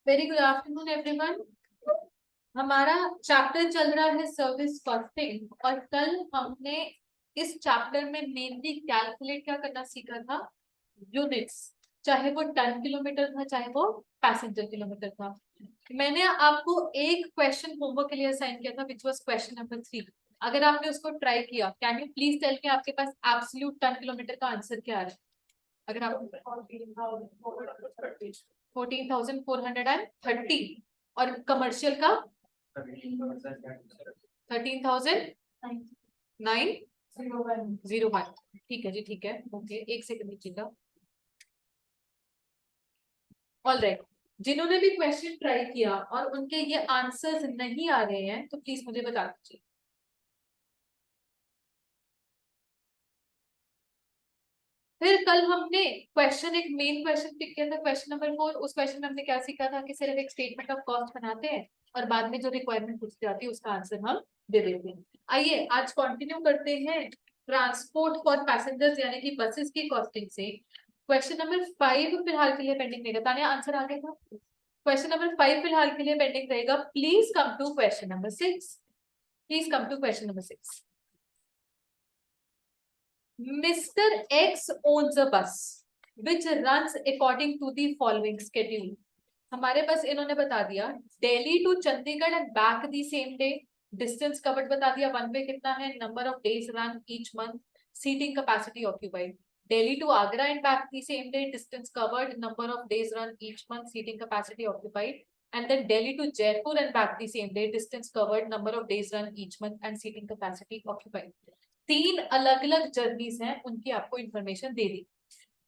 Very good afternoon everyone. हमारा chapter चल रहा है सर्विस कॉस्टिंग और कल हमने इस चैप्टर में मेनली कैलकुलेट क्या करना सीखा था, यूनिट्स। चाहे वो टन किलोमीटर था चाहे वो पैसेंजर किलोमीटर था। मैंने आपको एक क्वेश्चन होमवर्क के लिए असाइन किया था विच वाज क्वेश्चन नंबर 3। अगर आपने उसको ट्राई किया, can you please tell me आपके पास एब्सोल्यूट टन किलोमीटर का आंसर क्या है? अगर आप 14,430 और कमर्शियल का 13,901। ठीक है जी, ठीक है, ओके, एक सेकंड दीजिएगा। ऑल राइट, जिन्होंने भी क्वेश्चन ट्राई किया और उनके ये आंसर्स नहीं आ रहे हैं तो प्लीज मुझे बता दीजिए। फिर कल हमने क्वेश्चन, एक मेन क्वेश्चन पिक किया था, क्वेश्चन नंबर 4। उस क्वेश्चन में हमने क्या सीखा था कि सिर्फ एक स्टेटमेंट ऑफ कॉस्ट बनाते हैं और बाद में जो रिक्वायरमेंट पूछी जाती है उसका आंसर हम दे देते हैं। आइए आज कंटिन्यू करते हैं ट्रांसपोर्ट फॉर पैसेंजर्स यानी कि बसेस की कॉस्टिंग से। क्वेश्चन नंबर 5 फिलहाल के लिए पेंडिंग रहेगा। ताने आंसर आ गया था। क्वेश्चन नंबर 5 फिलहाल के लिए पेंडिंग रहेगा। Please come to question number 6। Please come to question number 6। Mr. X owns a bus which runs according to the following schedule. हमारे पास इन्होंने बता दिया Delhi to Chandigarh and back the same day, distance covered बता दिया, one way कितना है, number of days run each month, seating capacity occupied. Delhi to Agra and back the same day, distance covered, number of days run each month, seating capacity occupied. And then Delhi to Jaipur and back the same day, distance covered, number of days run each month and seating capacity occupied. तीन अलग अलग journeys हैं, उनकी आपको information they the.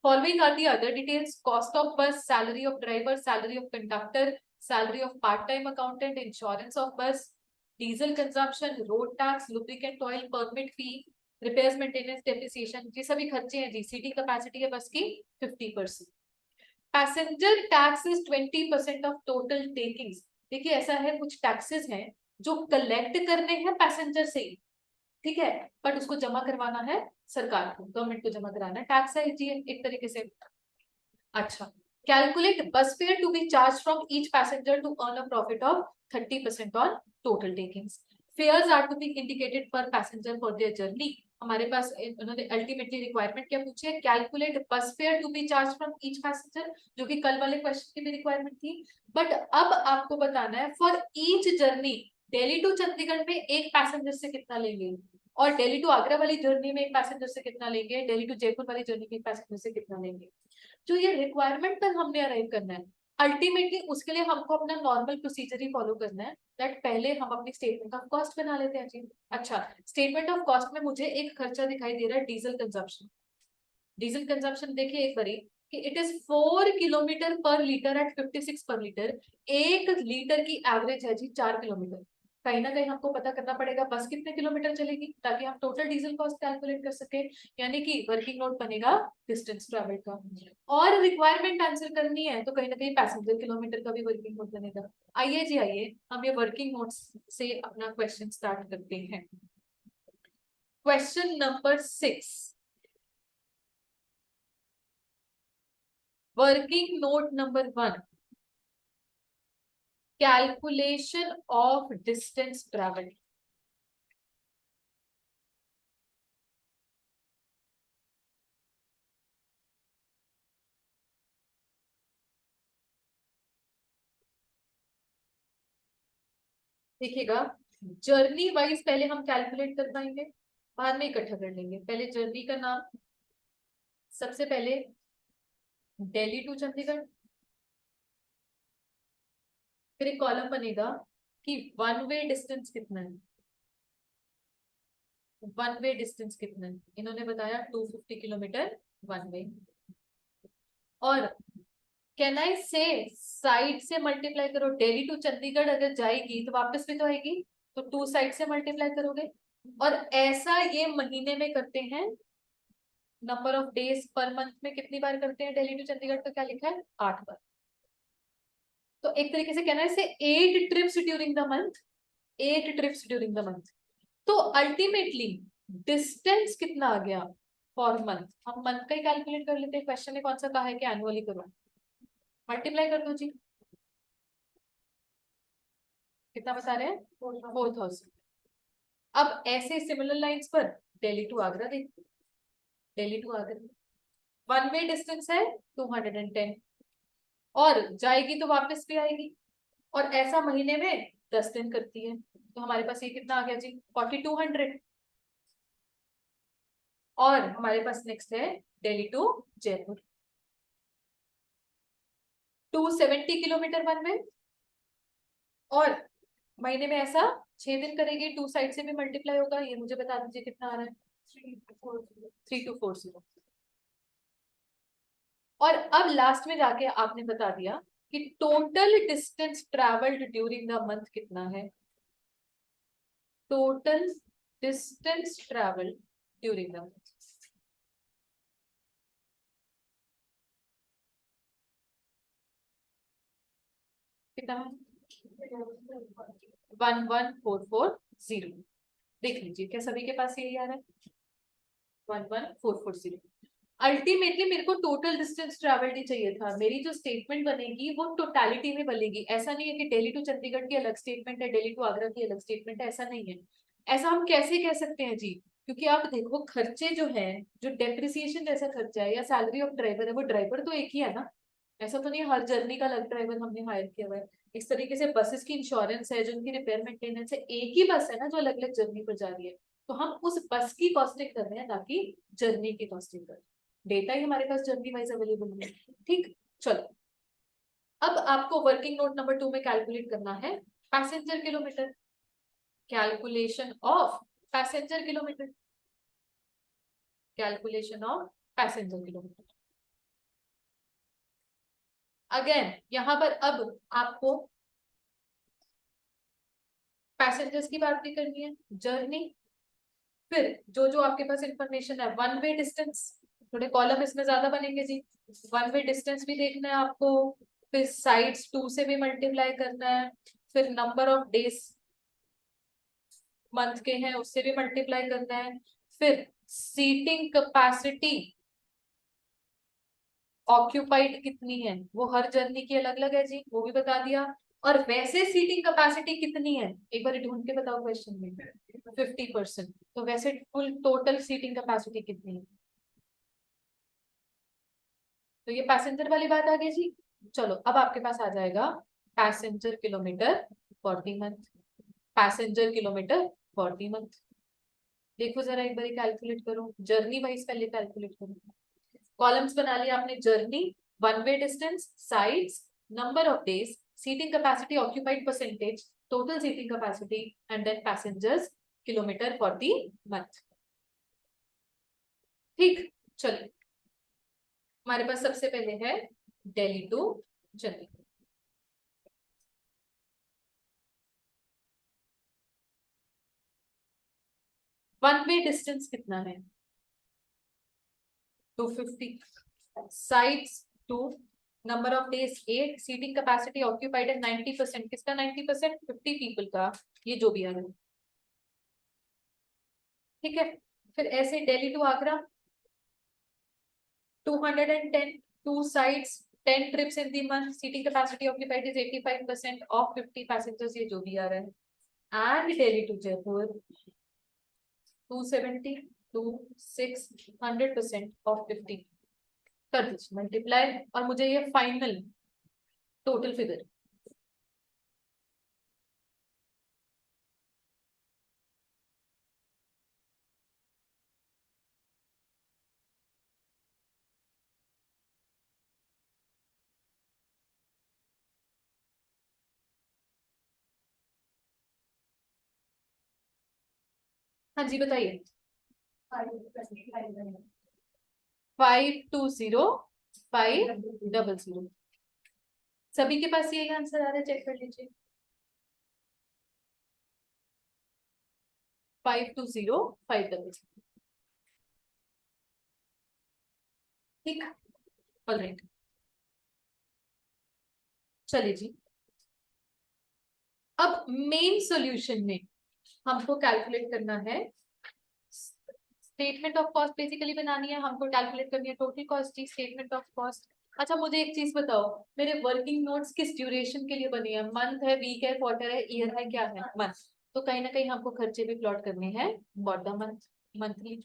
Following are the other details: cost of bus, salary of driver, salary of conductor, salary of part-time accountant, insurance of bus, diesel consumption, road tax, lubricant oil, permit fee, repairs, maintenance, depreciation। ये सभी खर्चे हैं जी। Seating capacity है बस की 50%। Passenger tax is 20% of total takings. देखिए ऐसा है, कुछ टैक्सेस हैं जो कलेक्ट करने हैं पैसेंजर से ही, ठीक है, बट उसको जमा करवाना है सरकार को, गवर्नमेंट को जमा कराना है। टैक्स है जी एक तरीके से। अच्छा, calculate bus fare to be charge from each passenger to earn a profit of 30% on total takings. Fares are to be indicated per passenger for their journey. हमारे पास उन्होंने अल्टीमेटली रिक्वायरमेंट क्या पूछी है, calculate bus fare to be charge from each passenger, जो कि कल वाले क्वेश्चन की भी रिक्वायरमेंट थी। बट अब आपको बताना है for each journey, Delhi to Chandigarh में एक पैसेंजर से कितना लेंगे, और दिल्ली टू आगरा वाली जर्नी में एक पैसेंजर से कितना लेंगे, दिल्ली टू जयपुर वाली जर्नी में एक पैसेंजर से कितना लेंगे। जो ये रिक्वायरमेंट तक हमने अराइव करना है, अल्टीमेटली उसके लिए हमको अपना नॉर्मल प्रोसीजर ही फॉलो करना है। दैट पहले हम अपनी स्टेटमेंट ऑफ कॉस्ट बना लेते हैं जी। अच्छा, स्टेटमेंट ऑफ कॉस्ट में मुझे एक खर्चा दिखाई दे रहा है, डीजल कंजप्शन। डीजल कंजप्शन देखिए एक बारी कि इट इज 4 किलोमीटर पर लीटर एट 56 पर लीटर। 1 लीटर की एवरेज है जी 4 किलोमीटर। कहीं ना कहीं हमको पता करना पड़ेगा बस कितने किलोमीटर चलेगी ताकि हम टोटल डीजल कॉस्ट कैलकुलेट कर सके, यानी कि वर्किंग नोट बनेगा डिस्टेंस ट्रेवल का। और रिक्वायरमेंट आंसर करनी है तो कहीं ना कहीं पैसेंजर किलोमीटर का भी वर्किंग नोट बनेगा। आइए जी आइए, हम ये वर्किंग नोट्स से अपना क्वेश्चन स्टार्ट करते हैं। Question number 6, working note number 1, calculation of distance travel. देखिएगा, जर्नी वाइज पहले हम कैलकुलेट कर पाएंगे, बाद में इकट्ठा कर लेंगे। पहले जर्नी का नाम, सबसे पहले दिल्ली टू चंडीगढ़, फिर एक कॉलम बनेगा कि वन वे डिस्टेंस कितना है। वन वे डिस्टेंस कितना है, इन्होंने बताया 250 किलोमीटर वन वे। और कैन आई से साइड से मल्टीप्लाई करो, दिल्ली टू चंडीगढ़ अगर जाएगी तो वापस भी तो आएगी, तो 2 साइड से मल्टीप्लाई करोगे। और ऐसा ये महीने में करते हैं, number of days per month में कितनी बार करते हैं दिल्ली टू चंडीगढ़, का क्या लिखा है, 8 बार। तो एक तरीके से कहना है इसे 8 trips during the month, 8 trips during the month. तो अल्टीमेटली डिस्टेंस कितना आ गया फॉर मंथ, हम मंथ का ही कैलकुलेट कर लेते हैं। क्वेश्चन में कौन सा कहा है कि एनुअली करो, मल्टीप्लाई कर दो जी। कितना बता रहे हैं 4000। अब ऐसे सिमिलर लाइंस पर दिल्ली टू आगरा देखो, Delhi to Agra one way distance है 210 और जाएगी तो वापस भी आएगी, और ऐसा महीने में 10 दिन करती है, तो हमारे पास ये कितना आ गया जी 4200। और हमारे पास नेक्स्ट है Delhi to Jaipur 270 kilometre one way, और महीने में ऐसा 6 दिन करेगी, टू साइड से भी मल्टीप्लाई होगा, ये मुझे बता दीजिए कितना आ रहा है 3240। और अब लास्ट में जाके आपने बता दिया कि total distance travelled during the month कितना है, total distance travelled during the month. कितना है 11440। देख लीजिए क्या सभी के पास यही आ रहा है 11440। अल्टीमेटली मेरे को टोटल डिस्टेंस ट्रेवल्ड ही चाहिए था, मेरी जो स्टेटमेंट बनेगी वो टोटालिटी में बनेगी, ऐसा नहीं है कि दिल्ली टू चंडीगढ़ की अलग स्टेटमेंट है, दिल्ली टू आगरा की अलग स्टेटमेंट है, ऐसा नहीं है। ऐसा हम कैसे कह सकते हैं जी, क्योंकि आप देखो खर्चे जो है, जो डेप्रिसिएशन जैसा खर्चा है या सैलरी ऑफ ड्राइवर है, वो ड्राइवर तो एक ही है ना, ऐसा तो नहीं है हर जर्नी का अलग ड्राइवर हमने हायर किया हुआ है। इस तरीके से बसेस की इंश्योरेंस है, जो उनकी रिपेयर मेंटेनेंस है, एक ही बस है ना जो अलग अलग जर्नी पर जा रही है, तो हम उस बस की कॉस्टिंग कर रहे हैं ना कि जर्नी की कॉस्टिंग कर रहे हैं। डेटा ही हमारे पास जर्नी वाइज अवेलेबल है। ठीक, चलो अब आपको वर्किंग नोट नंबर 2 में कैलकुलेट करना है passenger kilometre, calculation of passenger kilometre, calculation of passenger kilometre. Again यहां पर अब आपको पैसेंजर्स की बात भी करनी है, जर्नी, फिर जो जो आपके पास इंफॉर्मेशन है, वन वे डिस्टेंस, थोड़े कॉलम इसमें ज्यादा बनेंगे जी, वन वे डिस्टेंस भी देखना है आपको, फिर साइड्स 2 से भी मल्टीप्लाई करना है, फिर नंबर ऑफ डेज मंथ के हैं उससे भी मल्टीप्लाई करना है, फिर सीटिंग कैपेसिटी ऑक्यूपाइड कितनी है वो हर जर्नी की अलग अलग है जी, वो भी बता दिया। और वैसे सीटिंग कैपेसिटी कितनी है एक बार ढूंढ के बताओ क्वेश्चन में, 50%, तो वैसे फुल टोटल सीटिंग कैपेसिटी कितनी है, तो ये पैसेंजर वाली बात आ गई जी। चलो अब आपके पास आ जाएगा passenger kilometre for the month, passenger kilometre for the month. देखो जरा एक बार कैलकुलेट करो, जर्नी वाइज पहले कैलकुलेट करो। कॉलम्स बना लिया आपने, journey, one way distance, sides, number of days, seating capacity occupied percentage, total seating capacity, and then passengers kilometre for the month. ठीक, चलिए हमारे पास सबसे पहले है Delhi to Chandigarh. One way distance कितना है 250, sides 2, number of days 8, seating capacity occupied है 90%, किसका 90%, 50 पीपल का, ये जो भी आ रहा है। ठीक है, फिर ऐसे Delhi to Agra 210, two sides 10 trips in the month, seating capacity occupied is 85% of 50 passengers, ये जो भी आ रहा है। And Delhi to Jaipur 270, 2, 6, 100% of 50, कर दीजिए मल्टीप्लाई, और मुझे ये फाइनल टोटल फिगर। हाँ जी बताइए 520500, सभी के पास यही आंसर आ रहा है, चेक कर लीजिए 520500। ठीक, ऑलराइट, चलिए जी अब मेन सॉल्यूशन में हमको कैलकुलेट करना है, स्टेटमेंट ऑफ कॉस्ट बेसिकली बनानी है, हमको कैलकुलेट करनी है टोटल कॉस्ट की, स्टेटमेंट ऑफ कॉस्ट, अच्छा मुझे एक चीज बताओ, मेरे वर्किंग नोट्स किस ड्यूरेशन के लिए बनी है? मंथ है, वीक है, क्वार्टर है, ईयर है, क्या है? मंथ। तो कहीं ना कहीं हमको खर्चे भी प्लॉट करने हैं फॉर द मंथ, मंथली।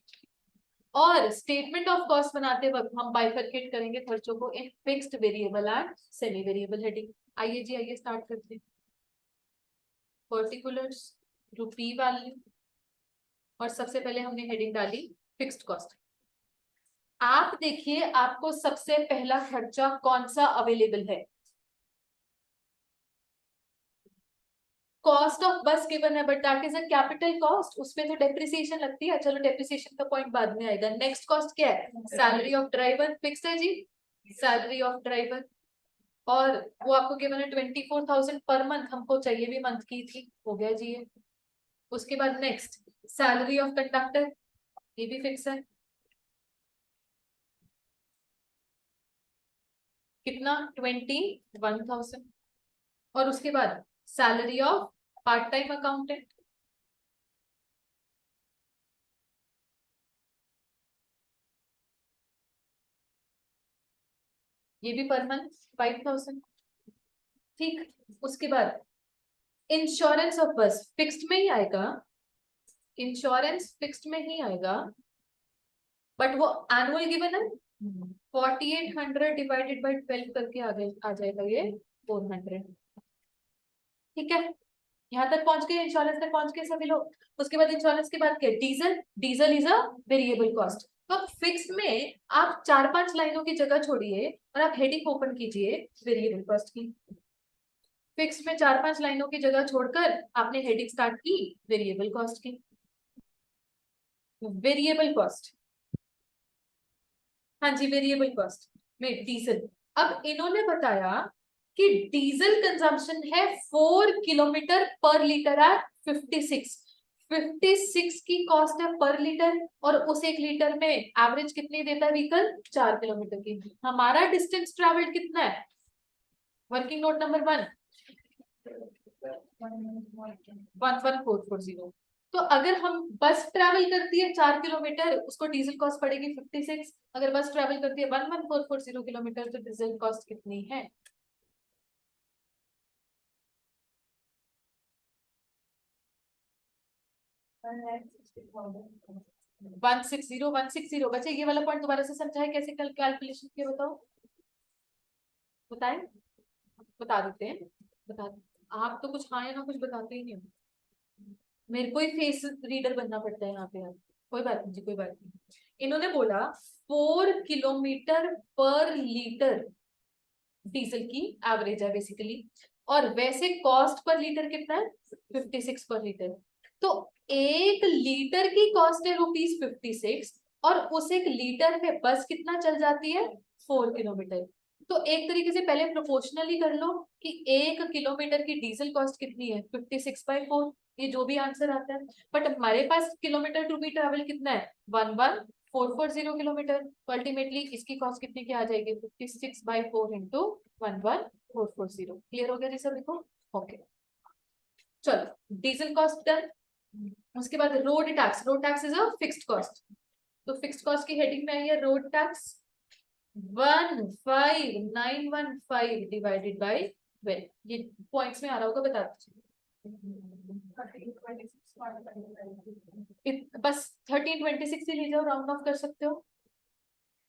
और स्टेटमेंट ऑफ कॉस्ट बनाते वक्त हम बाइफरकेट करेंगे खर्चों को in fixed, variable and semi variable heading. आइए जी, आइए स्टार्ट करते हैं। पर्टिकुलर्स, रुपी वैल्यू, और सबसे पहले हमने हेडिंग डाली फिक्स्ड कॉस्ट। आप देखिए आपको सबसे पहला खर्चा कौन सा अवेलेबल है? कॉस्ट ऑफ बस गिवन है, but that is a capital cost, उसमें तो डेप्रिसिएशन लगती है। चलो डेप्रिसिएशन का पॉइंट बाद में आएगा। नेक्स्ट कॉस्ट क्या है? सैलरी ऑफ ड्राइवर, फिक्स है जी, सैलरी ऑफ ड्राइवर। और वो आपको गिवन है 24,000 पर मंथ, हमको चाहिए भी मंथ की थी, हो गया जी ये। उसके बाद नेक्स्ट सैलरी ऑफ कंडक्टर, ये भी फिक्स है, कितना? 21,000। और उसके बाद salary of part time accountant, ये भी पर मंथ 5,000। ठीक, उसके बाद इंश्योरेंस ऑफ बस फिक्स्ड में ही आएगा, इंश्योरेंस फिक्स्ड में ही आएगा, बट वो एनुअल गिवन है। 4800 डिवाइडेड बाई 12 करके आ जाएगा ये 400। ठीक है, यहाँ तक पहुंच गए, इंश्योरेंस तक पहुंच गए सभी लोग। उसके बाद इंश्योरेंस के बाद क्या? Diesel, diesel is a variable cost. तो फिक्स में आप 4-5 लाइनों की जगह छोड़िए और आप हेडिंग ओपन कीजिए वेरिएबल कॉस्ट की। फिक्स में 4-5 लाइनों की जगह छोड़कर आपने हेडिंग स्टार्ट की वेरिएबल कॉस्ट की। वेरिएबल कॉस्ट, हाँ जी, वेरिएबल कॉस्ट में डीजल। अब इन्होंने बताया कि डीजल कंजम्पशन है 4 किलोमीटर पर लीटर एट 56 की कॉस्ट है पर लीटर, और उस 1 लीटर में एवरेज कितनी देता है व्हीकल? 4 किलोमीटर की। हमारा डिस्टेंस ट्रेवल्ड कितना है? Working note number 1, 11440। तो अगर हम बस ट्रैवल करती है 4 किलोमीटर, उसको डीजल कॉस्ट पड़ेगी 56। अगर बस ट्रैवल करती है 11440 किलोमीटर, तो डीजल कॉस्ट कितनी है? 160 बचे। ये वाला पॉइंट दोबारा से समझाए कैसे कल कैलकुलेशन किया, बताओ, बताएं, बता देते हैं, बता। आप तो कुछ हाँ या ना कुछ बताते ही नहीं हो, मेरे को ही फेस रीडर बनना पड़ता है यहाँ पे आप। कोई बात नहीं जी, कोई बात नहीं। इन्होंने बोला 4 किलोमीटर पर लीटर डीजल की एवरेज है बेसिकली, और वैसे कॉस्ट पर लीटर कितना है? 56 पर लीटर। तो 1 लीटर की कॉस्ट है ₹56, और उस 1 लीटर में बस कितना चल जाती है? 4 किलोमीटर। तो एक तरीके से पहले प्रोपोर्शनली कर लो कि 1 किलोमीटर की डीजल कॉस्ट कितनी है? 56/4, ये जो भी आंसर आता है। बट हमारे पास किलोमीटर टू बी ट्रेवल कितना है? 11440 किलोमीटर। तो अल्टीमेटली इसकी कॉस्ट कितनी की आ जाएगी? 56/4 इंटू 11440। क्लियर हो गया जी सभी को? ओके, चलो डीजल कॉस्ट डन। उसके बाद road tax, road tax is a fixed cost. तो फिक्स्ड कॉस्ट की हेडिंग में आई है रोड टैक्स, 15915 डिवाइडेड बाई 12। ये पॉइंट्स में आ रहा होगा, बता दीजिए। बस 1326 ही ले जाओ, राउंड ऑफ कर सकते हो।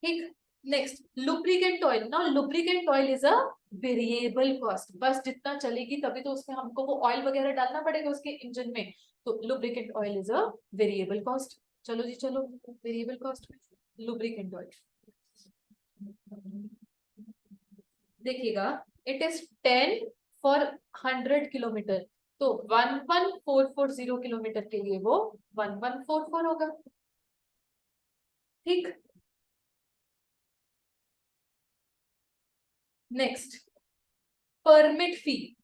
ठीक, नेक्स्ट लुब्रिकेंट ऑयल। ना lubricant oil is a variable cost, बस जितना चलेगी तभी तो उसमें हमको वो ऑयल वगैरह डालना पड़ेगा उसके इंजन में। तो lubricant oil is a variable cost. चलो जी चलो, वेरिएबल कॉस्ट में लुब्रिकेंट ऑयल देखिएगा, इट इज 10 फॉर 100 किलोमीटर। तो 11440 किलोमीटर के लिए वो 1144 होगा। ठीक, नेक्स्ट परमिट फी।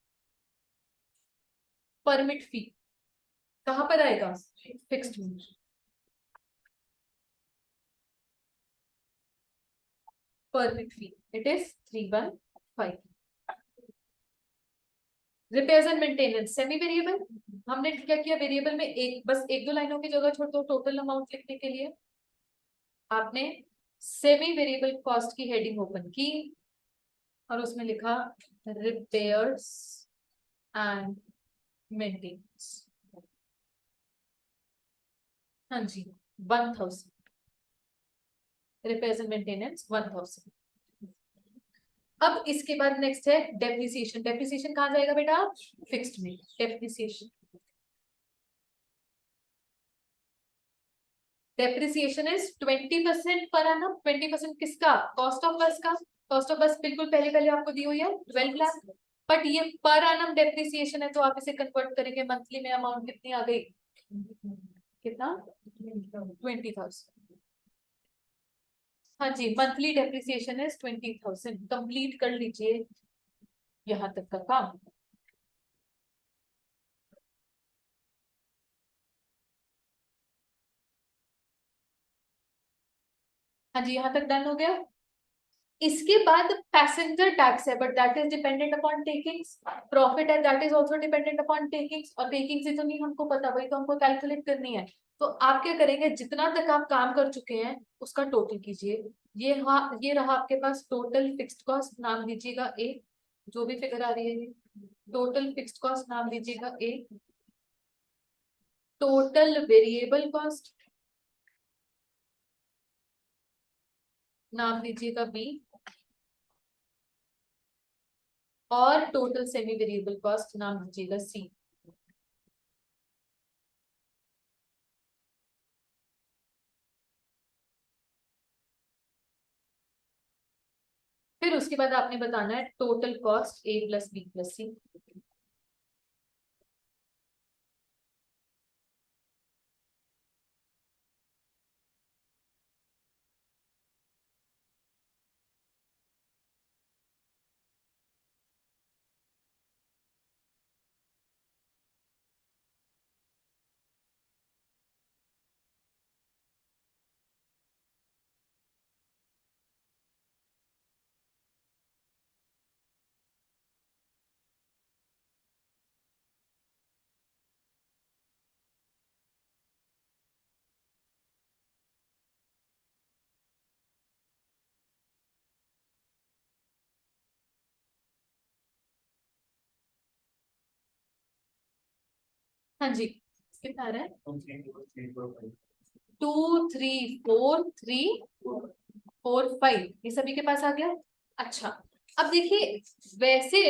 परमिट फी कहां पर आएगा? फिक्स्ड में। Permit fee it is 315। Repairs and maintenance semi variable. हमने क्या किया, वेरिएबल में एक बस 1-2 लाइनों की जगह छोड़ दो टोटल अमाउंट लिखने के लिए। आपने सेमी वेरिएबल कॉस्ट की हेडिंग ओपन की, और उसमें लिखा रिपेयर्स एंड मेंटेनेंस। हाँ जी, 1000 रिपेयर्स एंड मेंटेनेंस 1000। अब इसके बाद नेक्स्ट है डेप्रिसिएशन। डेप्रिसिएशन कहाँ जाएगा बेटा? फिक्स्ड में। डेप्रिसिएशन, डेप्रिसिएशन इज 20% पर annum। 20% किसका? कॉस्ट ऑफ बस का। कॉस्ट ऑफ बस बिल्कुल पहले पहले आपको दी हुई है 12 लाख, बट ये पर annum डेप्रिसिएशन है, तो आप इसे कन्वर्ट करेंगे मंथली में, अमाउंट कितनी आ गई? कितना? 20,000। हाँ जी, मंथली डेप्रिसिएशन इज 20,000। कंप्लीट कर लीजिए यहाँ तक का काम। हाँ जी, यहाँ तक डन हो गया। इसके बाद पैसेंजर टैक्स है, but that is dependent upon takings. Profit है, that is also dependent upon takings, और टेकिंग्स ही तो नहीं हमको पता, वही तो हमको कैलकुलेट करनी है। तो आप क्या करेंगे, जितना तक आप काम कर चुके हैं उसका टोटल कीजिए। ये रहा आपके पास टोटल फिक्स्ड कॉस्ट, नाम दीजिएगा ए। जो भी फिगर आ रही है टोटल फिक्स्ड कॉस्ट नाम दीजिएगा ए। टोटल वेरिएबल कॉस्ट नाम दीजिएगा बी। और टोटल सेमी वेरिएबल कॉस्ट नाम दीजिएगा सी। फिर उसके बाद आपने बताना है टोटल कॉस्ट ए प्लस बी प्लस सी। हाँ जी, कितना आ रहा है? 2 3 4 3 4 5, ये सभी के पास आ गया। अच्छा, अब देखिए, वैसे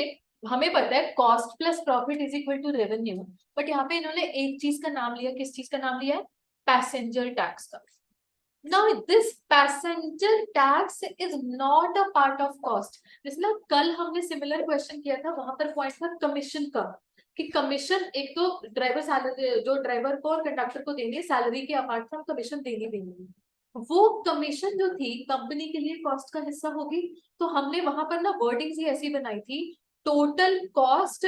हमें पता है cost plus profit is equal to revenue, but यहाँ पे इन्होंने एक चीज का नाम लिया। किस चीज का नाम लिया है? पैसेंजर टैक्स का। Now this passenger tax is not a part of cost। जैसे ना कल हमने सिमिलर क्वेश्चन किया था, वहां पर पॉइंट था कमीशन का, कि कमीशन एक तो ड्राइवर सैलरी, जो ड्राइवर को और कंडक्टर को देंगे सैलरी के अपार्ट फ्रॉम कमीशन देनी देंगे, वो कमीशन जो थी कंपनी के लिए कॉस्ट का हिस्सा होगी। तो हमने वहां पर ना वर्डिंग ही ऐसी बनाई थी, टोटल कॉस्ट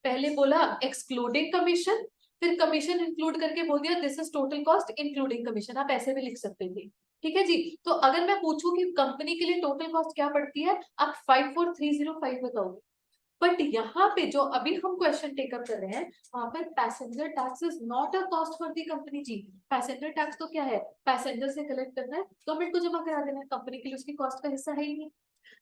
पहले बोला एक्सक्लूडिंग कमीशन, फिर कमीशन इंक्लूड करके बोल दिया this is total cost including commission. आप ऐसे भी लिख सकते थे, ठीक है जी। तो अगर मैं पूछूं कि कंपनी के लिए टोटल कॉस्ट क्या पड़ती है, आप 54305 बताओगे। बट यहाँ पे जो अभी हम क्वेश्चन टेकअप कर रहे हैं, वहां पर passenger tax is not a cost for the company जी। पैसेंजर टैक्स तो क्या है? पैसेंजर से कलेक्ट करना है, गवर्नमेंट को जमा करा देना है, कंपनी के लिए उसकी कॉस्ट का हिस्सा है ही नहीं।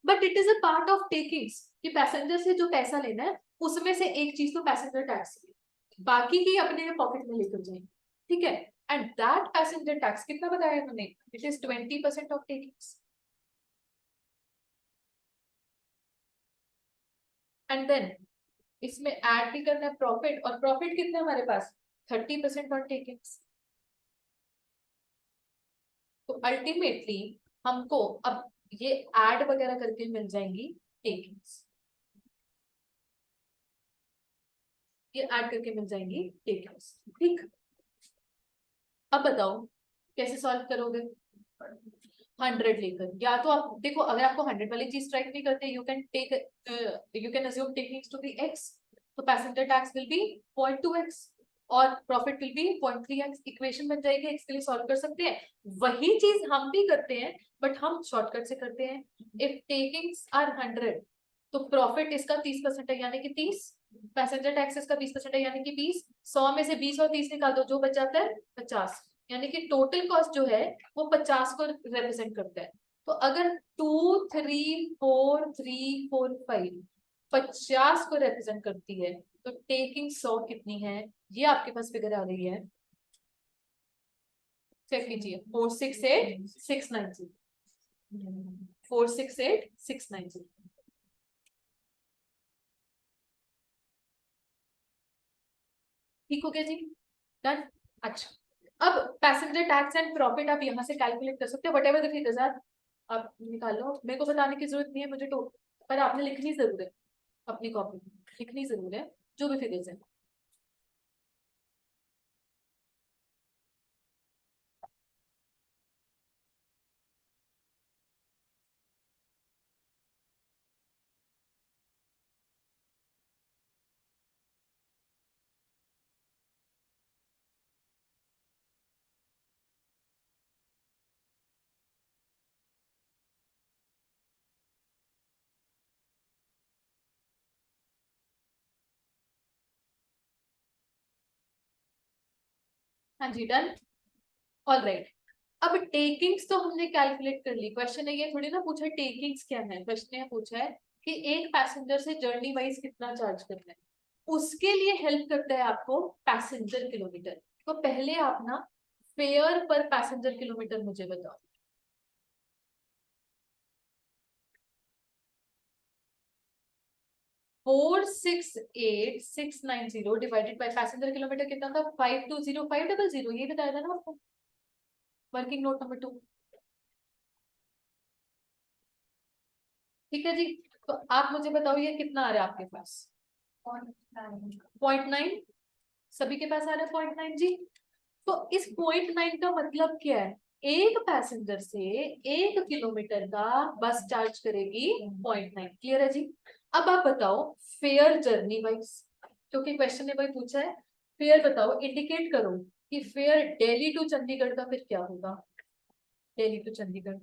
But it is a part of takings, कि पैसेंजर से जो पैसा लेना है उसमें से एक चीज तो पैसेंजर टैक्स है, बाकी की अपने पॉकेट में लेकर जाएंगे, ठीक है। एंड दैट पैसेंजर टैक्स कितना बताया उन्होंने? It is 20% of takings. And then इसमें ऐड भी करना है प्रॉफिट, और प्रॉफिट कितने हमारे पास? 30% ऑन टेकिंग्स। तो अल्टीमेटली हमको अब ये ऐड वगैरह करके मिल जाएंगी टेकिंग्स, ये ऐड करके मिल जाएंगी टेकिंग्स, ठीक। अब बताओ कैसे सॉल्व करोगे? 100 लेकर, या तो आप देखो, अगर आपको 100 वाली चीज स्ट्राइक नहीं करते, you can assume takings to be X, तो passenger tax will be 0.2x और profit will be 0.3x। Equation बन जाएगी, एक्स के लिए सॉल्व कर सकते हैं। वही चीज हम भी करते हैं, बट हम शॉर्टकट से करते हैं। इफ टेकिंग्स आर 100, तो प्रॉफिट इसका 30% है, यानी कि 30। पैसेंजर टैक्स इसका 20% है, यानी कि 20। 100 में से 20 और 30 निकाल दो, जो बच जाता है 50। यानी कि टोटल कॉस्ट जो है वो 50 को रिप्रेजेंट करता है। तो अगर 2 3 4 3 4 5 50 को रिप्रेजेंट करती है तो टेकिंग 100 कितनी है, ये आपके पास फिगर आ रही है, चेक कीजिए। 468 690, 468 690। ठीक हो गया जी, डन। अच्छा, अब पैसेंजर टैक्स एंड प्रॉफिट आप यहाँ से कैलकुलेट कर सकते हो, whatever the figures are आप निकालो, मेरे को बताने की जरूरत नहीं है मुझे तो, पर आपने लिखनी जरूर है, अपनी कॉपी में लिखनी जरूर है जो भी फिगर्स है। हाँ जी, डन, ऑल राइट। अब टेकिंग्स तो हमने कैलकुलेट कर ली, क्वेश्चन है ये थोड़ी ना पूछा टेकिंग्स क्या है, क्वेश्चन ने पूछा है कि एक पैसेंजर से जर्नी वाइज कितना चार्ज करना है, उसके लिए हेल्प करता है आपको पैसेंजर किलोमीटर। तो पहले आप ना फेयर पर पैसेंजर किलोमीटर मुझे बताओ। 468 690 डिवाइडेड बाय पैसेंजर किलोमीटर कितना था, 520500, ये बताया था ना आपको, वर्किंग नोट नंबर 2। ठीक है जी, तो आप मुझे बताओ ये कितना आ रहा है आपके पास, 0.9, सभी के पास आ रहा है 0.9 जी। तो इस 0.9 का मतलब क्या है, एक पैसेंजर से 1 किलोमीटर का बस चार्ज करेगी 0.9, क्लियर है जी। अब आप बताओ फेयर जर्नी वाइज, क्योंकि क्वेश्चन ने वही पूछा है, फेयर बताओ, इंडिकेट करो कि फेयर दिल्ली टू चंडीगढ़ का फिर क्या होगा, दिल्ली टू चंडीगढ़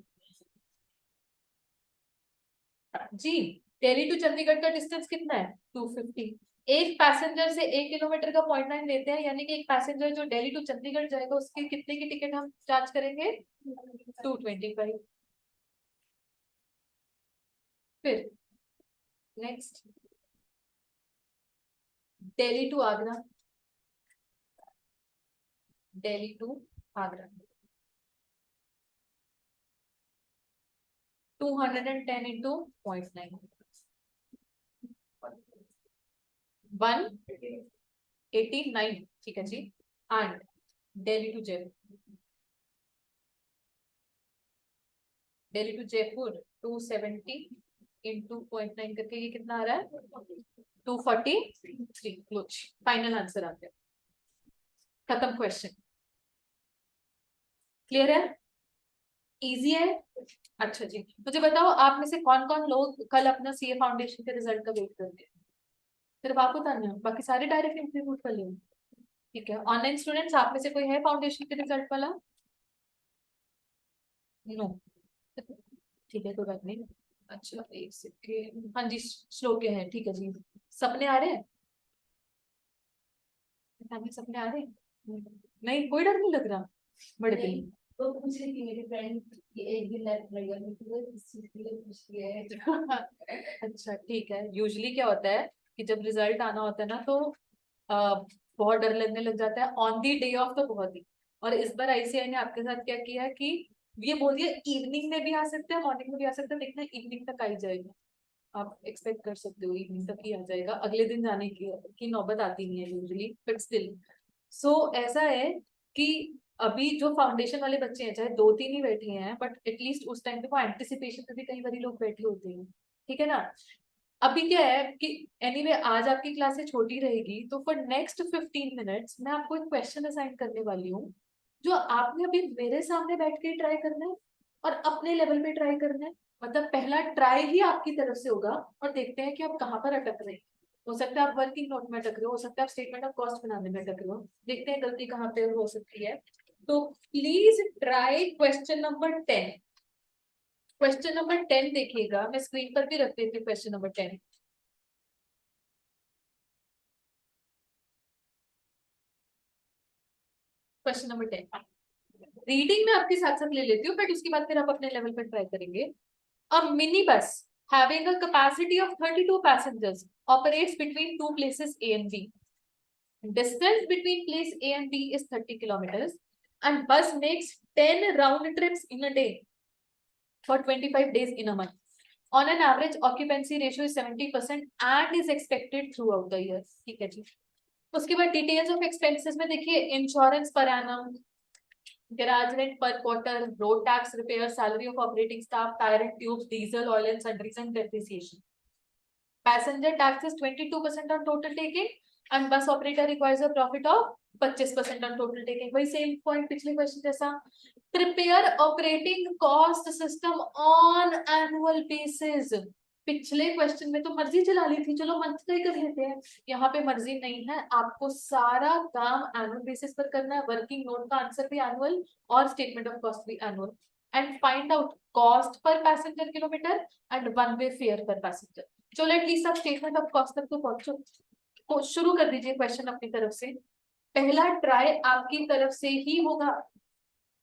जी, दिल्ली टू चंडीगढ़ का डिस्टेंस कितना है, 250। एक पैसेंजर से 1 किलोमीटर का 0.9 लेते हैं, यानी कि एक पैसेंजर जो दिल्ली टू चंडीगढ़ जाएगा उसकी कितने की टिकट हम चार्ज करेंगे, 225। फिर next, Delhi to Agra, Delhi to Agra 210 into 0.9, 189, ठीक है जी। And Delhi to Jaipur, Delhi to Jaipur 270 into 0.9 करके ये कितना आ रहा है, 243। क्लोज, फाइनल आंसर आ गया, खत्म क्वेश्चन, क्लियर है, इजी है। अच्छा जी, मुझे बताओ आप में से कौन कौन लोग कल अपना सीए फाउंडेशन के रिजल्ट का वेट करते हैं, सिर्फ आप बताना है, बाकी सारे डायरेक्ट इंटरव्यू कर लेंगे। ठीक है, ऑनलाइन स्टूडेंट्स आप में से कोई है फाउंडेशन के रिजल्ट वाला, नो, ठीक है कोई बात नहीं। अच्छा एक सेकेंड, हाँ जी श्लोक के हैं, ठीक है जी, सपने आ रहे हैं, हमें सपने आ रहे हैं, नहीं कोई डर नहीं लग रहा, बड़े दिन तो पूछ रही थी मेरी फ्रेंड कि एक दिन लैब रहेगा तो इस चीज के लिए पूछ लिया है। अच्छा ठीक है, यूजुअली क्या होता है कि जब रिजल्ट आना होता है ना तो बहुत डर लगने लग जाता है ऑन दी डे ऑफ, तो बहुत ही। और इस बार आईसीआई ने आपके साथ क्या किया कि ये बोल दिया इवनिंग में भी आ सकते हैं मॉर्निंग में भी आ सकते हैं, देखना इवनिंग तक आ ही जाएगा, आप एक्सपेक्ट कर सकते हो इवनिंग तक ही आ जाएगा, अगले दिन जाने की नौबत आती नहीं है यूजुअली, बट स्टिल। सो ऐसा है कि अभी जो फाउंडेशन वाले बच्चे हैं चाहे 2 3 ही बैठे हैं, बट एटलीस्ट उस टाइम पे वो एंटिसिपेशन में भी कई बार लोग बैठे होते हैं, ठीक है ना। अभी क्या है कि एनीवे आज आपकी क्लासेस छोटी रहेगी, तो फॉर नेक्स्ट 15 मिनट्स मैं आपको एक क्वेश्चन असाइन करने वाली हूँ, जो आपने अभी मेरे सामने बैठ के ट्राई करना है और अपने लेवल पे ट्राई करना है, मतलब पहला ट्राई ही आपकी तरफ से होगा, और देखते हैं कि आप कहाँ पर अटक रहे हैं। हो सकता है आप वर्किंग नोट में अटक रहे हो सकता है आप स्टेटमेंट ऑफ कॉस्ट बनाने में अटक रहे हो, देखते हैं गलती कहाँ पे हो सकती है। तो please try question number 10, question number 10 देखिएगा, मैं स्क्रीन पर भी रख देती हूँ question number 10। Question number 10, reading में आपके साथ साथ ले लेती हूँ, बट उसके बाद फिर आप अपने लेवल पर ट्राई करेंगे. A minibus having a capacity of 32 passengers operates between two places A and B. Distance between place A and B is 30 kilometers, and bus makes 10 round trips in a day for 25 days in a month. On an average, occupancy ratio is 70% and is expected throughout the year. ठीक है जी. उसके बाद details of expenses में देखिए, insurance per annum, garage rent per quarter, road tax, repair, salary of operating staff, tire and tubes, diesel, oil and sundries and depreciation. Passenger tax is 22% on total taking, and bus operator requires a profit of 25% on total taking. वही same point पिछले question जैसा. Prepare operating cost system on annual basis. पिछले question में तो मर्जी चला ली थी, चलो मंथ का ही कर लेते हैं. यहाँ पे मर्जी नहीं है, आपको सारा काम एनुअल बेसिस पर करना है. वर्किंग नोट का आंसर भी एनुअल और स्टेटमेंट ऑफ कॉस्ट भी annual. And find out cost per passenger kilometre and one way fair पर पैसेंजर. चलो एटलीस्ट आप स्टेटमेंट ऑफ कॉस्ट तक तो पहुंचो. तो शुरू कर दीजिए क्वेश्चन अपनी तरफ से. पहला ट्राई आपकी तरफ से ही होगा.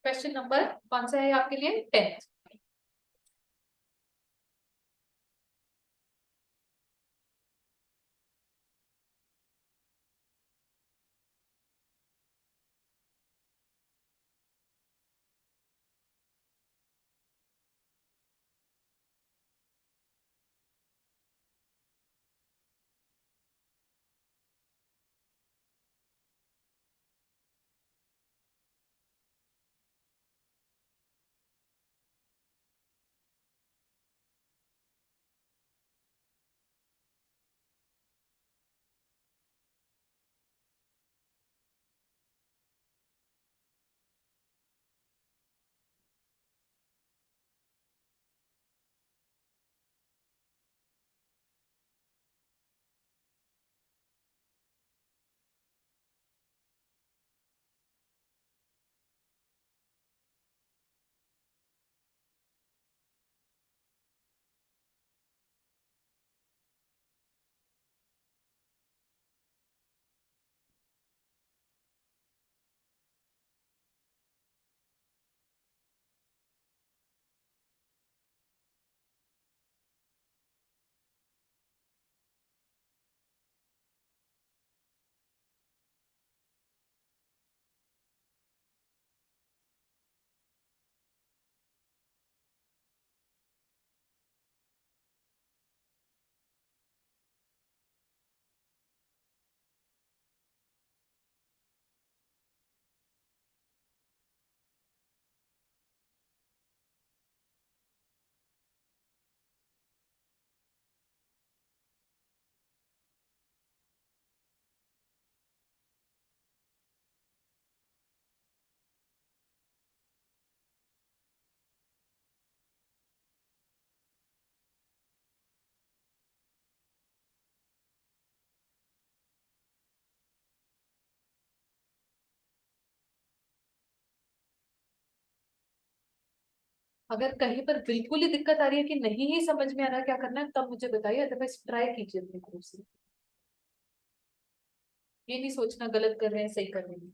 क्वेश्चन नंबर कौन सा है आपके लिए? 10th. अगर कहीं पर बिल्कुल ही दिक्कत आ रही है कि नहीं ही समझ में आ रहा क्या करना है, तब मुझे बताइए, अदरवाइज ट्राई कीजिए अपनी तरफ से. ये नहीं सोचना गलत कर रहे हैं, सही कर रहे हैं.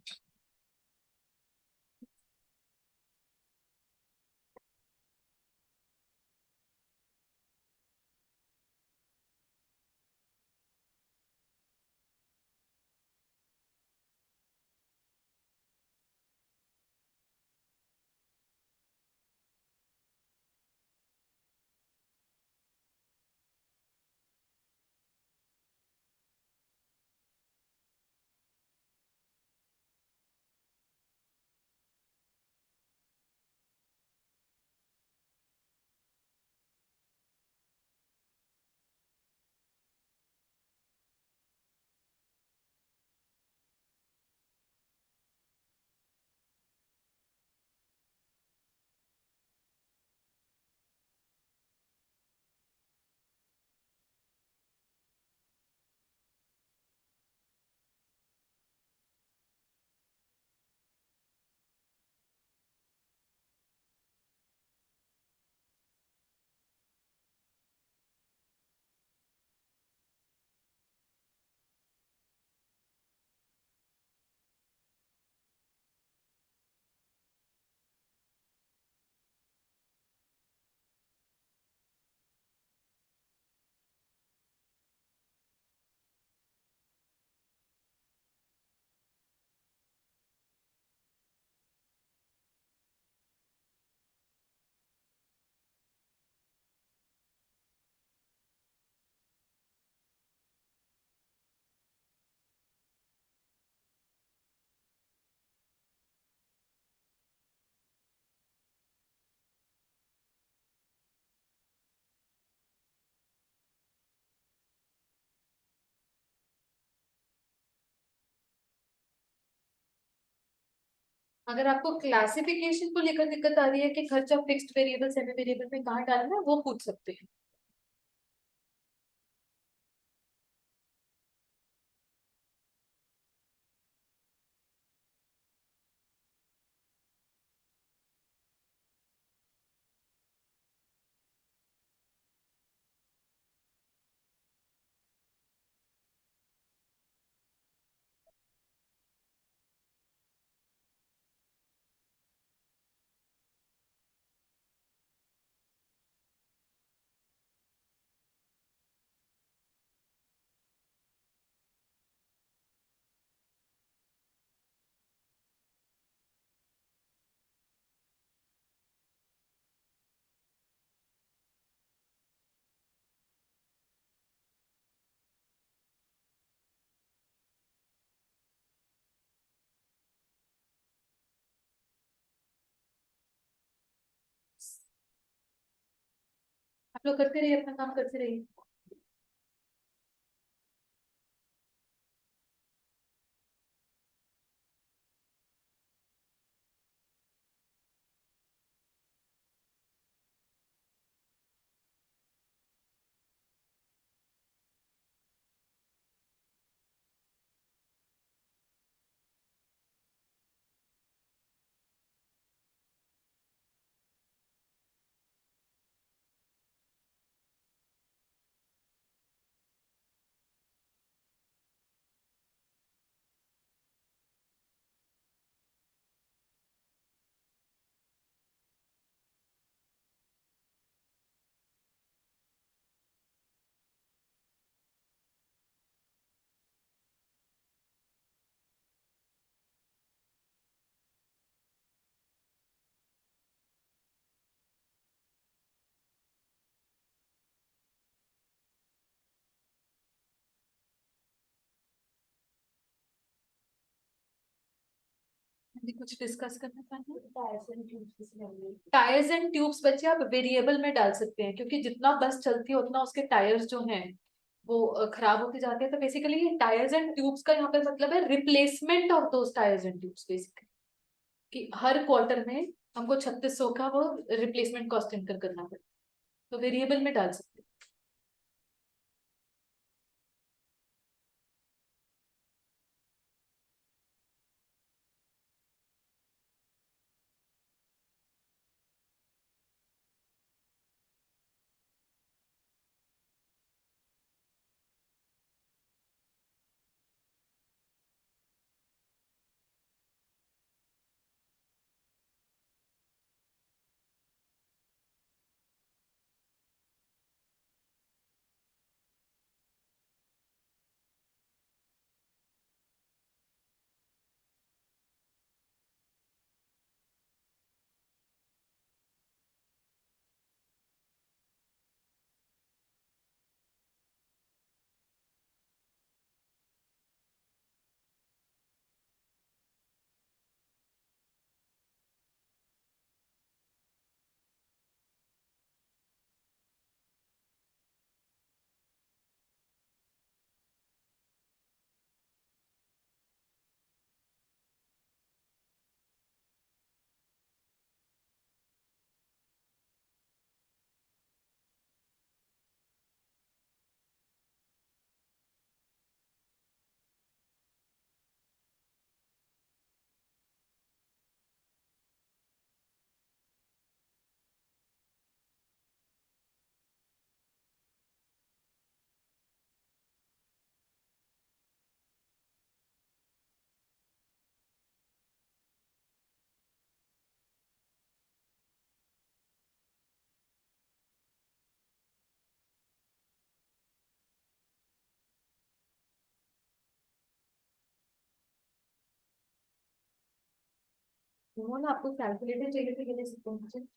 अगर आपको क्लासिफिकेशन को लेकर दिक्कत आ रही है कि खर्चा फिक्स्ड वेरिएबल सेमी वेरिएबल में कहाँ डालना है, वो पूछ सकते हैं। आप लोग करते रहिए, अपना काम करते रहिए। जी, कुछ डिस्कस करना चाहेंगे? टायर्स एंड ट्यूब्स बच्चे आप वेरिएबल में डाल सकते हैं, क्योंकि जितना बस चलती है उतना उसके टायर्स जो हैं वो खराब होते जाते हैं। तो बेसिकली ये टायर्स एंड ट्यूब्स का यहाँ पे मतलब है replacement of those tyres and tubes, basically कि हर क्वार्टर में हमको 3600 का वो रिप्लेसमेंट कॉस्ट इनकर करना पड़ता है, तो वेरिएबल में डाल सकते हैं। वो ना आपको कैलकुलेटर चाहिए तो ये ले सकते हैं।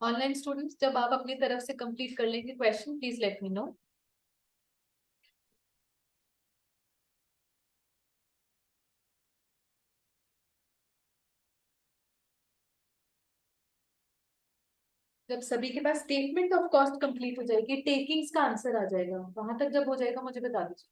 ऑनलाइन स्टूडेंट्स जब आप अपनी तरफ से कंप्लीट कर लेंगे question please let me know. जब सभी के पास स्टेटमेंट ऑफ कॉस्ट कंप्लीट हो जाएगी, टेकिंग्स का आंसर आ जाएगा, वहां तक जब हो जाएगा मुझे बता दीजिए।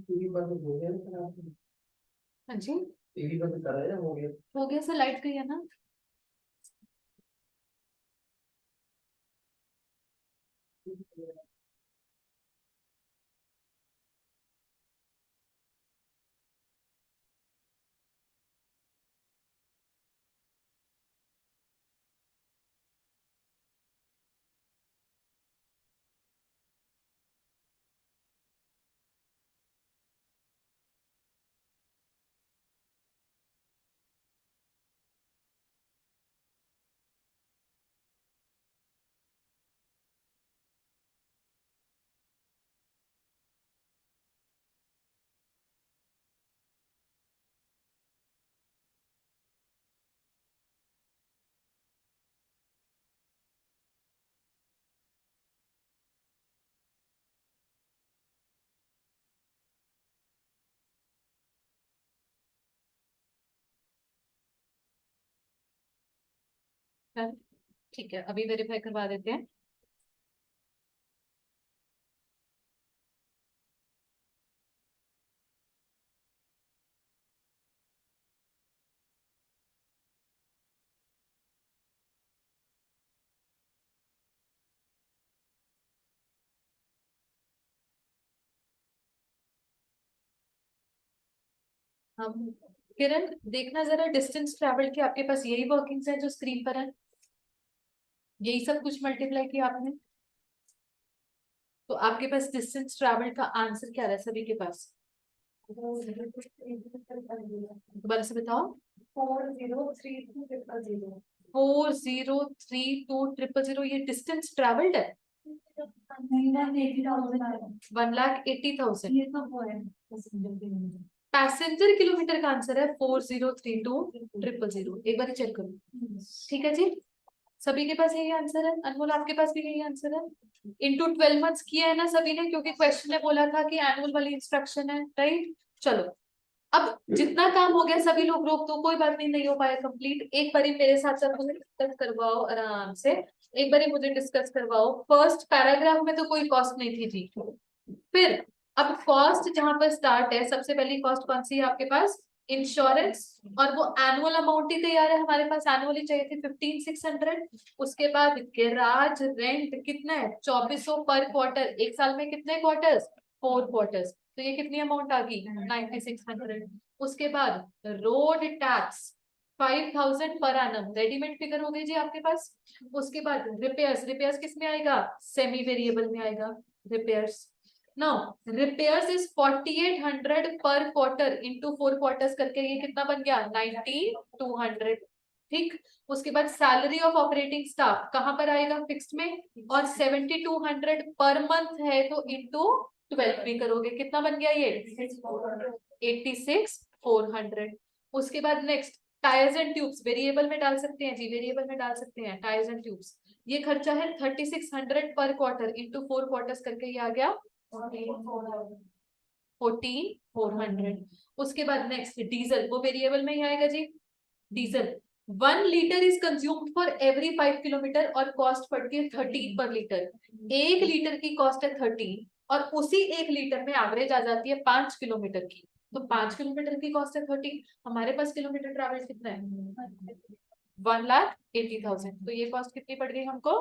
टीवी बंद हो गया सर आपने? हाँ जी, टीवी बंद करा है या हो गया? हो गया सर, लाइट गई है ना। हाँ, ठीक है, अभी वेरीफाई करवा देते हैं। हम किरण देखना जरा, डिस्टेंस ट्रैवल की आपके पास यही वर्किंग्स है जो स्क्रीन पर है, यही सब कुछ मल्टीप्लाई किया आपने, तो आपके पास डिस्टेंस ट्रैवल का आंसर क्या है सभी के पास? दोबारा से बताओ। 403200। 403200 ये डिस्टेंस ट्रैवल्ड है। 1,80,000। ये तो वो है पैसेंजर किलोमीटर का आंसर है 403200। एक बार चेक करो, ठीक है जी। सभी के पास यही आंसर है, अनमोल आपके पास भी यही आंसर है। इंटू 12 मंथ्स किया है ना सभी ने, क्योंकि क्वेश्चन ने बोला था कि एनुअल वाली इंस्ट्रक्शन है, राइट। चलो, अब जितना काम हो गया सभी लोग रोक दो, कोई बात नहीं, नहीं हो पाया कंप्लीट। एक बारी मेरे साथ साथ मुझे डिस्कस करवाओ आराम से, एक बारी मुझे डिस्कस करवाओ। फर्स्ट पैराग्राफ में तो कोई कॉस्ट नहीं थी जी। फिर अब कॉस्ट जहां पर स्टार्ट है, सबसे पहली कॉस्ट कौन सी है आपके पास? इंश्योरेंस, और वो एनुअल अमाउंट ही तैयार है हमारे पास, एनुअली चाहिए थी 15,600। उसके बाद गैराज रेंट कितना है? 2400 पर क्वार्टर। एक साल में कितने क्वार्टर्स? 4 क्वार्टर्स, तो ये कितनी अमाउंट आ गई? 9600। उसके बाद road tax 5000 per annum, readymade figure हो गई जी आपके पास। उसके बाद रिपेयर्स, रिपेयर्स किस में आएगा? सेमी वेरिएबल में आएगा रिपेयर्स। नाउ रिपेयर्स इज 4800 पर क्वार्टर इंटू 4 क्वार्टर्स करके ये कितना बन गया? 9200। ठीक। उसके बाद सैलरी ऑफ ऑपरेटिंग स्टाफ कहां पर आएगा? फिक्स्ड में, और 7200 पर मंथ है तो इंटू 12 भी करोगे, कितना बन गया ये? 86,400। उसके बाद next tyres and tubes, variable में डाल सकते हैं जी, वेरिएबल में डाल सकते हैं टायर्स एंड ट्यूब्स। ये खर्चा है 3600 पर क्वार्टर इंटू 4 क्वार्टर्स करके ये आ गया 14,400। उसके बाद नेक्स्ट डीजल, वो वेरिएबल में ही आएगा जी, diesel 1 litre is consumed for every 5 kilometre और कॉस्ट पड़ती है 13 पर लीटर। 1 लीटर की कॉस्ट है 13 और उसी 1 लीटर में एवरेज आ जाती है 5 किलोमीटर की, तो 5 किलोमीटर की कॉस्ट है 13। हमारे पास किलोमीटर ट्रैवल कितना है 1,80,000, तो ये कॉस्ट कितनी पड़ गई हमको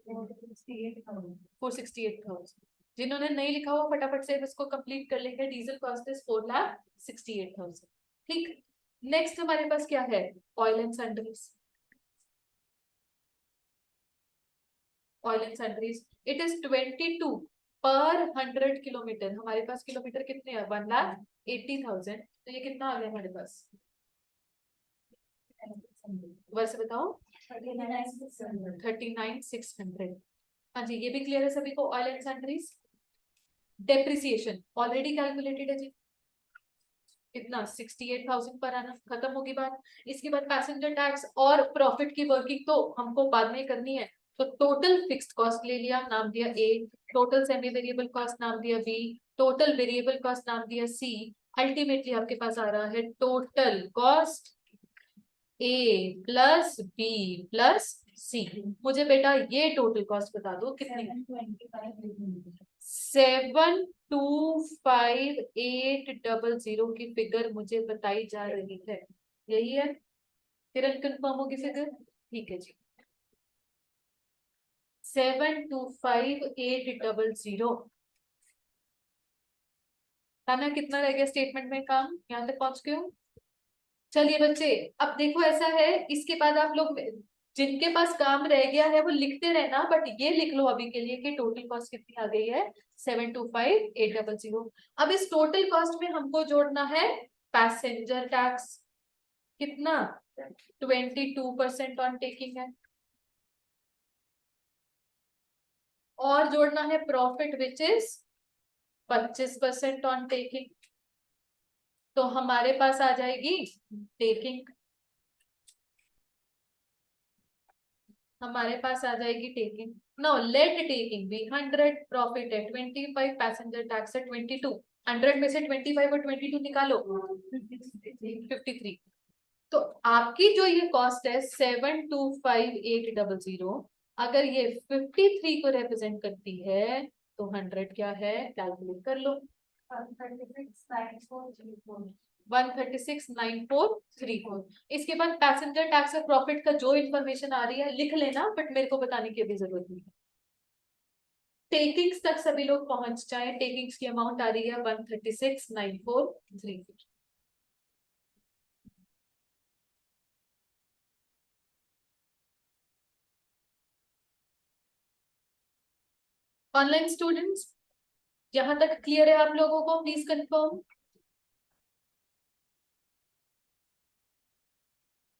468,000। जिन्होंने नहीं लिखा हुआ फटाफट से इसको कंप्लीट कर लेंगे। Diesel cost is 4,68,000। ठीक, नेक्स्ट हमारे पास क्या है oil and sundries. Oil and sundries it is 22 पर 100 किलोमीटर। हमारे पास किलोमीटर कितने हैं 1,80,000, तो ये कितना आ गया हमारे पास वर्ष बताओ 39,600। हाँ जी, ये भी क्लियर है सभी को। Oil and sundries depreciation already calculated है जी, कितना 68,000 पर आना, खत्म होगी बात। इसके बाद पैसेंजर टैक्स और प्रॉफिट की वर्किंग तो हमको बाद में करनी है। तो टोटल फिक्स्ड कॉस्ट ले लिया, नाम दिया ए, टोटल सेमी वेरिएबल कॉस्ट नाम दिया बी, टोटल वेरिएबल कॉस्ट नाम दिया सी। अल्टीमेटली आपके पास आ रहा है टोटल कॉस्ट ए प्लस बी प्लस सी। मुझे बेटा ये टोटल कॉस्ट बता दो कितनी 725,800 की फिगर मुझे बताई जा रही है, यही है। किरण कंफर्म होगी फिगर, ठीक है जी 725,800। ताना कितना रह गया स्टेटमेंट में काम, यहाँ तक पहुंच गए हो। चलिए बच्चे, अब देखो ऐसा है, इसके बाद आप लोग जिनके पास काम रह गया है वो लिखते रहना, बट ये लिख लो अभी के लिए कि टोटल कॉस्ट कितनी आ गई है 725,800। अब इस टोटल कॉस्ट में हमको जोड़ना है पैसेंजर टैक्स, कितना 22% ऑन टेकिंग है, और जोड़ना है profit which is 25% on taking. तो हमारे पास आ जाएगी टेकिंग, हमारे पास आ जाएगी taking. No let taking be 100, profit है 25, पैसेंजर टैक्स है 22। 100 में से 25 और 22 निकालो 53। तो आपकी जो ये कॉस्ट है 725,800, अगर ये 53 को रिप्रेजेंट करती है तो 100 क्या है कैलकुलेट कर लो 136,9434। इसके बाद पैसेंजर टैक्स और प्रॉफिट का जो इन्फॉर्मेशन आ रही है लिख लेना, बट मेरे को बताने की अभी जरूरत नहीं है। टेकिंग्स तक सभी लोग पहुंच जाए। टेकिंग्स की अमाउंट आ रही है 136,9434। ऑनलाइन स्टूडेंट्स यहां तक क्लियर है आप लोगों को, प्लीज कंफर्म।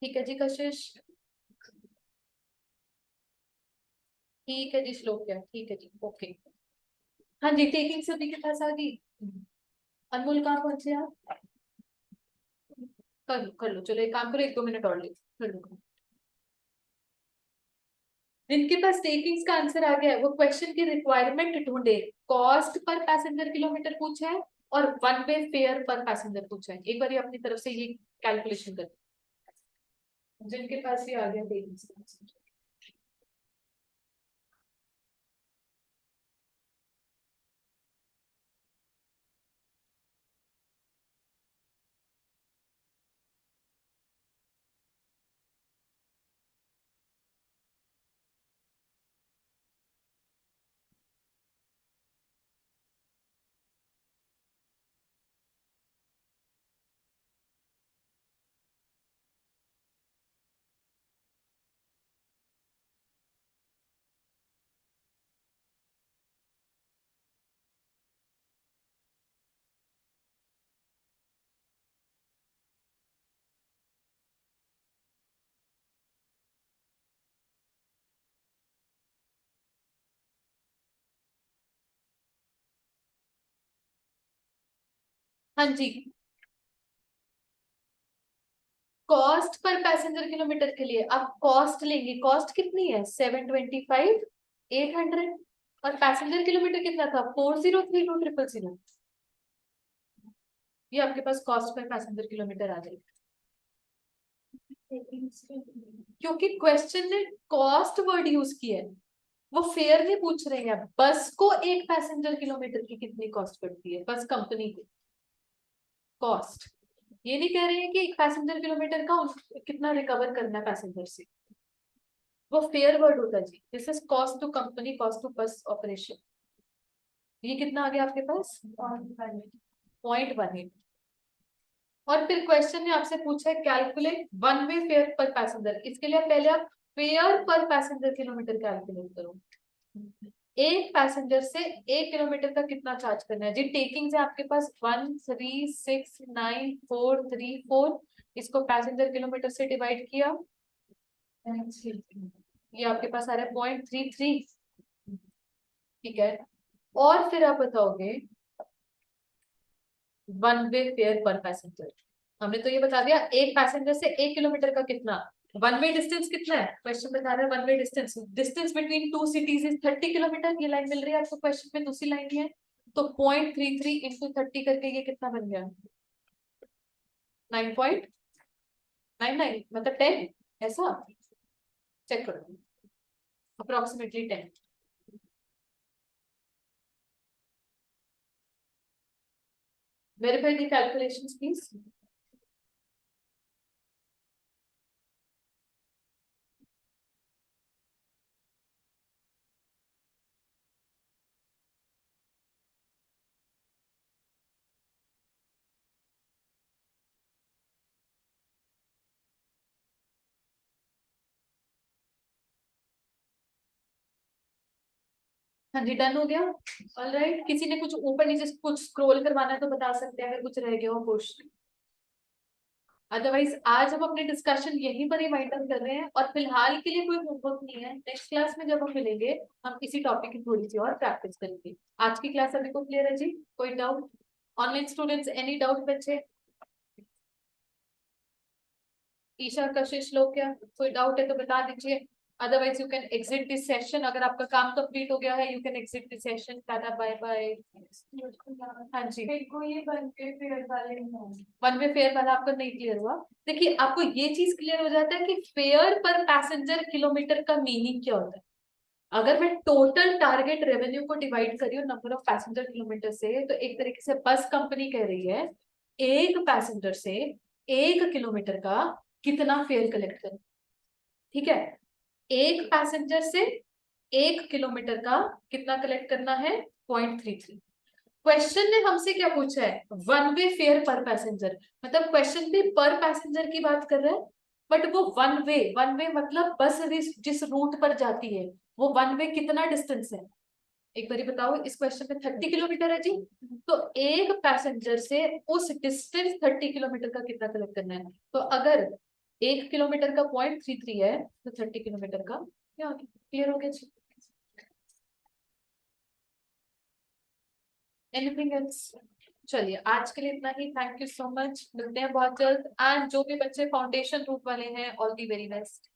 ठीक है जी कशिश, ठीक है जी श्लोक है, ठीक है जी ओके। हाँ जी, टेकिंग सभी के पास आ गई। अनमोल कहाँ पहुंचे आप, कर लो चलो एक काम करो, 1-2 मिनट और ले कर लो। जिनके पास टेकिंग्स का आंसर आ गया है वो क्वेश्चन की रिक्वायरमेंट ढूंढे। कॉस्ट पर पैसेंजर किलोमीटर पूछा है और वन वे फेयर पर पैसेंजर पूछा है, एक बार अपनी तरफ से ये कैलकुलेशन कर। जिनके पास ये आ गया टेकिंग्स का आंसर। हाँ जी, कॉस्ट पर पैसेंजर किलोमीटर के लिए अब कॉस्ट लेंगे, कॉस्ट कितनी है 725,800 और पैसेंजर किलोमीटर कितना था 4032,000। ये आपके पास कॉस्ट पर पैसेंजर किलोमीटर आ जाएगा। क्योंकि क्वेश्चन ने कॉस्ट वर्ड यूज किया है, वो फेयर नहीं पूछ रहे हैं। बस को एक पैसेंजर किलोमीटर की कितनी कॉस्ट पड़ती है, बस कंपनी को कॉस्ट, ये नहीं कह रहे हैं कि एक पैसेंजर किलोमीटर का कितना रिकवर करना है पैसेंजर से। वो फेयर वर्ड होता है जी। This is cost to company, cost to bus operation. ये कितना आ गया आपके पास? 0.18। और फिर क्वेश्चन ने आपसे पूछा है कैलकुलेट वन वे फेयर पर पैसेंजर। इसके लिए पहले आप फेयर पर पैसेंजर किलोमीटर कैलकुलेट करो। एक पैसेंजर से 1 किलोमीटर का कितना चार्ज करना है जी। टेकिंग है आपके पास 1369,434। इसको पैसेंजर किलोमीटर से डिवाइड किया, ये आपके पास आ रहा है 0.33। ठीक है, और फिर आप बताओगे वन वे फेयर पर पैसेंजर। हमने तो ये बता दिया एक पैसेंजर से 1 किलोमीटर का कितना। वन वे डिस्टेंस कितना है, क्वेश्चन बता रहा है one way distance, distance between two cities is 30 kilometre. ये लाइन मिल रही है आपको क्वेश्चन में, दूसरी लाइन है। तो 0.33 इंटू 30 करके ये कितना बन गया? 9.99, मतलब 10। ऐसा चेक करो, approximately 10। Verify the calculations please. हाँ जी, डन हो गया। ऑलराइट, किसी ने कुछ ऊपर नीचे कुछ स्क्रॉल करवाना है तो बता सकते हैं, अगर कुछ रह गया हो क्वेश्चन। अदरवाइज आज हम अपने डिस्कशन यहीं पर ही वाइंड अप कर रहे हैं, और फिलहाल के लिए कोई होमवर्क नहीं है। नेक्स्ट क्लास में जब हम मिलेंगे हम इसी टॉपिक की थोड़ी सी और प्रैक्टिस करेंगे। आज की क्लास अभी को क्लियर है जी? कोई doubt? Online students any doubt बच्चे? ईशा, कशिश, लोग क्या कोई डाउट है तो बता दीजिए। Otherwise you can exit this session. अगर आपका काम कंप्लीट हो गया है you can exit this session. Tata bye bye. हाँ जी, ये वन वे फेयर वाला आपका नहीं क्लियर हुआ। देखिए आपको ये चीज क्लियर हो जाता है कि फेयर पर पैसेंजर किलोमीटर का मीनिंग क्या होता है। अगर मैं टोटल टारगेट रेवेन्यू को डिवाइड करी हूँ नंबर ऑफ पैसेंजर किलोमीटर से, तो एक तरीके से बस कंपनी कह रही है एक पैसेंजर से 1 किलोमीटर का कितना फेयर कलेक्ट करें। ठीक है, एक पैसेंजर से 1 किलोमीटर का कितना कलेक्ट करना है? 0.33। क्वेश्चन ने हमसे क्या पूछा है? वन वे फेयर पर पैसेंजर। मतलब क्वेश्चन भी पर पैसेंजर की बात कर रहा है, बट वो वन वे मतलब बस जिस रूट पर जाती है वो वन वे कितना डिस्टेंस है। एक बार बताओ, इस क्वेश्चन में 30 किलोमीटर है जी, तो एक पैसेंजर से उस डिस्टेंस 30 किलोमीटर का कितना कलेक्ट करना है। तो अगर 1 किलोमीटर का 0.33 है तो 30 किलोमीटर का क्या? क्लियर हो गया जी? Anything else? चलिए आज के लिए इतना ही। थैंक यू सो मच, मिलते हैं बहुत जल्द। एंड जो भी बच्चे फाउंडेशन रूट वाले हैं, ऑल दी वेरी बेस्ट।